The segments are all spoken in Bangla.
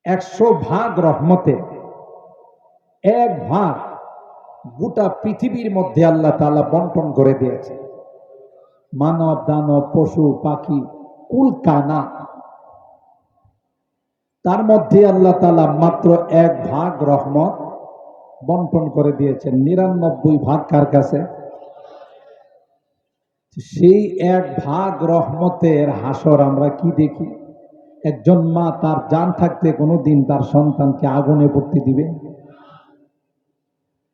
100 ভাগ রহমতে এক ভাগ গোটা পৃথিবীর মধ্যে আল্লাহ তাআলা বন্টন করে দিয়েছে। মানব দানব পশু পাখি কুল কানা, তার মধ্যে আল্লাহ তাআলা মাত্র 1 ভাগ রহমত বন্টন করে দিয়েছেন। 99 ভাগ কার কাছে? সেই 1 ভাগ রহমতের হাসর আমরা কি দেখি? একজন মা তার জান থাকতে কোনোদিন তার সন্তানকে আগুনে পড়তে দিবে?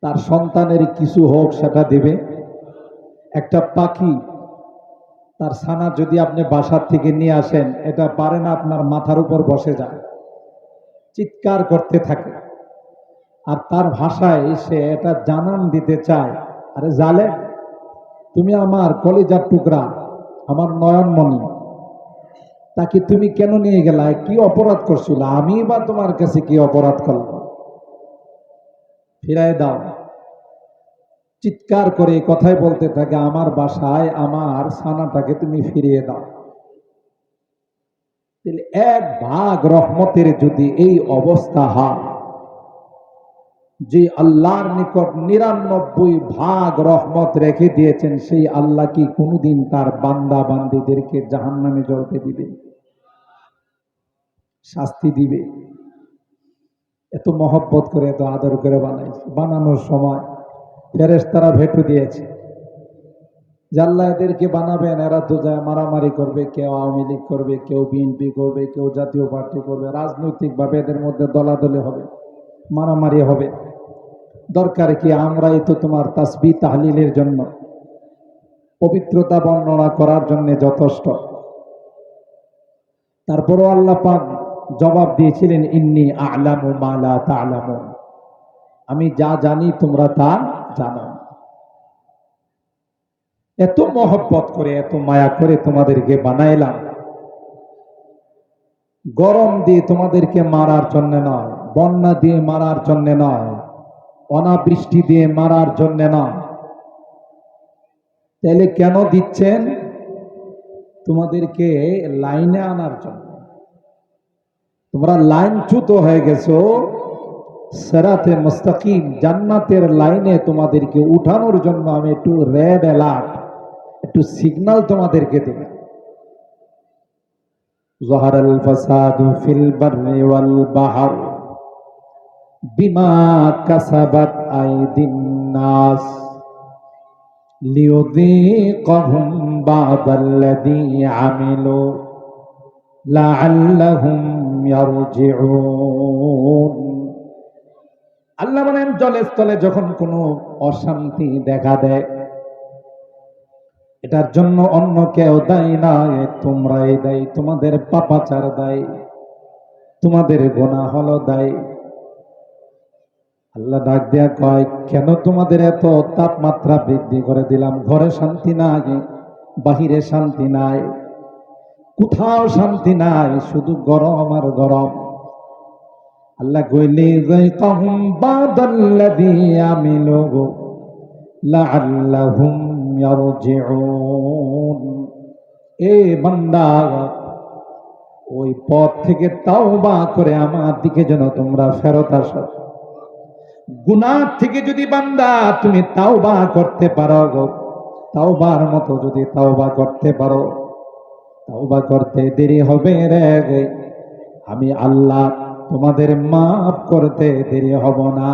তার সন্তানের কিছু হোক সেটা দিবে? একটা পাখি তার ছানা যদি আপনি বাসার থেকে নিয়ে আসেন, এটা পারে না আপনার মাথার উপর বসে যায়, চিৎকার করতে থাকে, আর তার ভাষায় সে এটা জানান দিতে চায়, আরে জালে, তুমি আমার কলিজার টুকরা, আমার নয়নমণি, তাকে তুমি কেন নিয়ে গেলা? কি অপরাধ করছিল? আমি বা তোমার কাছে কি অপরাধ করলাম? ফিরায় দাও। চিৎকার করে কথাই বলতে থাকে, আমার বাসায় আমার ছানাটাকে তুমি ফিরিয়ে দাও। 1 ভাগ রহমতের যদি এই অবস্থা হয়, যে আল্লাহর নিকট 99 ভাগ রহমত রেখে দিয়েছেন, সেই আল্লাহ কি কোনোদিন তার বান্দা বান্দীদেরকে জাহান্নামে জ্বলতে দিবে? শাস্তি দিবে? এত মহব্বত করে এত আদর করে বানাইছে। বানানোর সময় ফেরেশতারা ভেটো দিয়েছে যে আল্লাহ এদেরকে বানাবেন, এরা তো যায় মারামারি করবে, কেউ আওয়ামী লীগ করবে, কেউ বিএনপি করবে, কেউ জাতীয় পার্টি করবে, রাজনৈতিকভাবে এদের মধ্যে দলাদলি হবে, মারামারি হবে। দরকার কি? আমরাই তো তোমার তাসবিহ তাহলিলের জন্য, পবিত্রতা বর্ণনা করার জন্য যথেষ্ট। তারপরও আল্লাহ পাক জবাব দিয়েছিলেন, ইন্নী আ'লামু মা লা তা'লামুন, আমি যা জানি তোমরা তা জানো না। এত মহব্বত করে এত মায়া করে তোমাদেরকে বানাইলাম, গরম দিয়ে তোমাদেরকে মারার জন্য নয়, বন্যা দিয়ে মারার জন্য নয়, অনাবৃষ্টি দিয়ে মারার জন্য নয়। তাহলে কেন দিচ্ছেন? তোমাদেরকে লাইনে আনার জন্য। তোমরা লাইনচ্যুত হয়ে গেছো, সিরাতে মুস্তাকিম জান্নাতের লাইনে তোমাদেরকে উঠানোর জন্য আমি একটু রেড অ্যালার্ট, একটু সিগন্যাল তোমাদেরকে দিলাম। যাহারাল ফাসাদু ফিল বাররি ওয়াল বাহর বিমা কাসাবাত আইদিন নাস লিয়ুযীকাহুম বা'দাল্লাযী আমিলু লাআল্লাহুম ইয়ারজিউন। আল্লাহ বলেন, জলে স্থলে যখন কোনো অশান্তি দেখা দেয়, এটার জন্য অন্য কেউ দায়ী নয়, তোমরাই দায়ী। তোমাদের পাপাচার দায়ী, তোমাদের গুনাহ হলো দায়ী। আল্লাহ ডাক দেয়া কয়, কেন তোমাদের এত তাপমাত্রা বৃদ্ধি করে দিলাম? ঘরে শান্তি নাই, বাহিরে শান্তি নাই, কোথাও শান্তি নাই, শুধু গরম আর গরম। আল্লাহ কইলে, যায়কাহুম বাদাল্লাযী আমিলু লাআল্লাহুম ইয়ারজিউন। এ বান্দা, ওই পথ থেকে তাওবা করে আমার দিকে যেন তোমরা ফেরত আসো। গুনাহ থেকে যদি বান্দা তুমি তাওবা করতে পারো, তাওবার মতো যদি তাওবা করতে পারো, তাওবা করতে দেরি হবে রে, আমি আল্লাহ তোমাদের মাফ করতে দেরি হব না।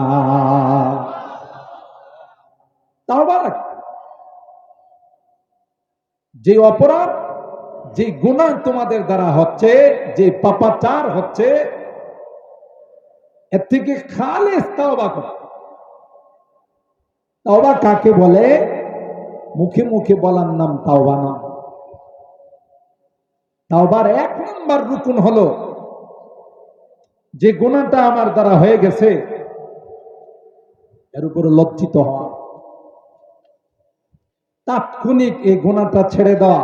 তাওবা যে অপরাধ, যে গুনাহ তোমাদের দ্বারা হচ্ছে, যে পাপাচার হচ্ছে, এর থেকে খালেস তাওবা করো। তাওবা কাকে বলে? মুখে মুখে বলার নাম তাওবা না। তাওবার 1 নম্বর রুকুন হলো, যে গুনাহটা আমার দ্বারা হয়ে গেছে এর উপরে লজ্জিত হওয়া, তাৎক্ষণিক এই গুনাহটা ছেড়ে দেওয়া,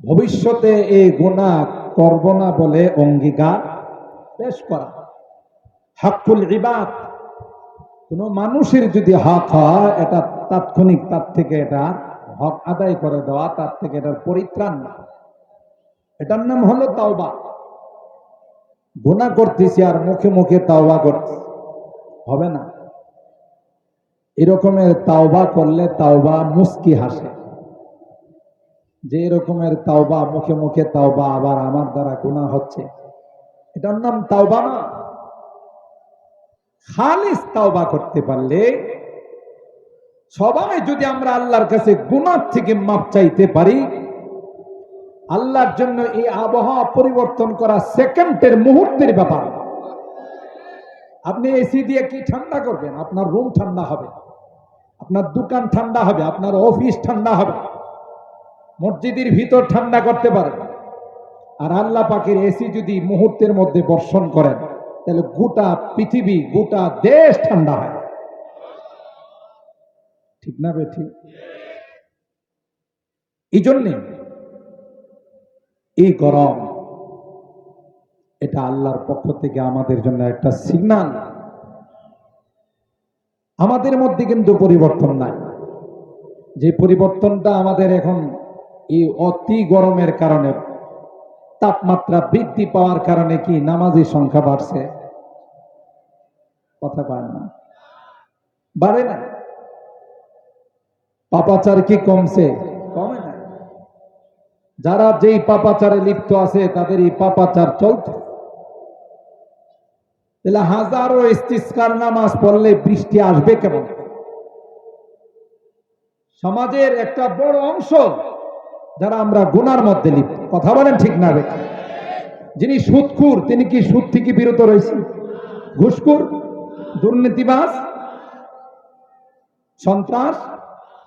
ভবিষ্যতে এই গুনাহ করব না বলে অঙ্গীকার পেশ করা। হকুল ইবাদ, কোন মানুষের যদি হক হয়, এটা তাৎক্ষণিক তার থেকে এটা হক আদায় করে দেওয়া, তার থেকে এটার পরিত্রাণ না। এটার নাম হলো তাওবা। গুনাহ করতেছি আর মুখে মুখে তাওবা করতেছি, হবে না। এরকমের তাওবা করলে তাওবা মুস্কি হাসে। যে এরকমের তাওবা, মুখে মুখে তাওবা, আবার আমার দ্বারা গুনাহ হচ্ছে, এটার নাম তাওবা না। খালিস তাওবা করতে পারলে, সবাই যদি আমরা আল্লাহর কাছে গুনাহ থেকে মাপ চাইতে পারি, আল্লাহর জন্য এই আবহাওয়া পরিবর্তন করা সেকেন্ডের, মুহূর্তের ব্যাপার। আপনি এসি দিয়ে কি ঠান্ডা করবেন? আপনার রুম ঠান্ডা হবে, আপনার দোকান ঠান্ডা হবে, আপনার অফিস ঠান্ডা হবে, মসজিদের ভিতর ঠান্ডা করতে পারেন। আর আল্লাহ পাকের এসি যদি মুহূর্তের মধ্যে বর্ষণ করেন, তাহলে গোটা পৃথিবী, গোটা দেশ ঠান্ডা হয়। ঠিক না বেঠিক? এই জন্যে এই গরম, এটা আল্লাহর পক্ষ থেকে আমাদের জন্য একটা সিগন্যাল। আমাদের মধ্যে কিন্তু পরিবর্তন নাই। যে পরিবর্তনটা আমাদের এখন এই অতি গরমের কারণে, তাপমাত্রা বৃদ্ধি পাওয়ার কারণে কি নামাজীর সংখ্যা বাড়ছে? কথা পায় না, বাড়ে না। পাপাচার কি কমছে? কমে না। যারা যেই পাপাচারে লিপ্ত আছে, তাদের এই পাপাচার চলছে। তাহলে হাজারো ইস্তিসকার নামাজ পড়লে বৃষ্টি আসবে কেমন? সমাজের একটা বড় অংশ যারা আমরা গুনার মধ্যে লিপ্ত, কথা বলেন ঠিক না? যিনি সুদখোর, তিনি কি সুদ থেকে বিরত রয়েছে? ঘুষখোর, দুর্নীতিবাজ, সন্ত্রাস,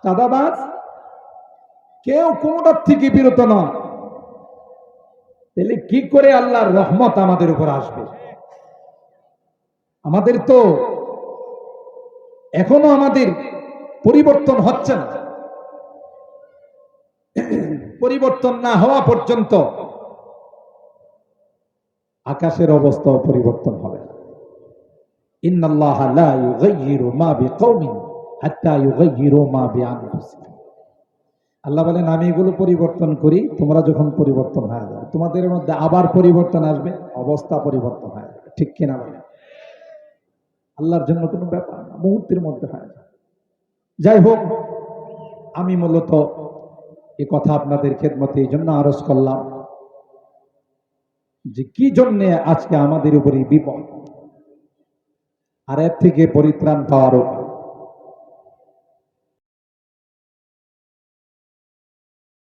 চাঁদাবাজ, কেউ কোনটার থেকে বিরত নয়। তাহলে কি করে আল্লাহর রহমত আমাদের উপর আসবে? আমাদের তো এখনো আমাদের পরিবর্তন হচ্ছে না। পরিবর্তন না হওয়া পর্যন্ত আকাশের অবস্থাও পরিবর্তন হবে না। ইন্নাল্লাহা লা ইউগাইয়িরু মা বিকওমিন হাত্তা ইউগাইয়িরু মা বিআনফুসিহিম। আল্লাহ বলেন, আমি এগুলো পরিবর্তন করি, তোমরা যখন পরিবর্তন হয়ে যাও, তোমাদের মধ্যে আবার পরিবর্তন আসবে, অবস্থা পরিবর্তন হয়। ঠিক কিনা বলেন? আল্লাহর জন্য কোনো ব্যাপার না, মুহূর্তের মধ্যে হয় যায়। যাই হোক, আমি মূলত এই কথা আপনাদের খেদমতে এই জন্য আরজ করলাম যে কি জন্যে আজকে আমাদের উপরই বিপদ, আর এর থেকে পরিত্রাণ পাওয়ার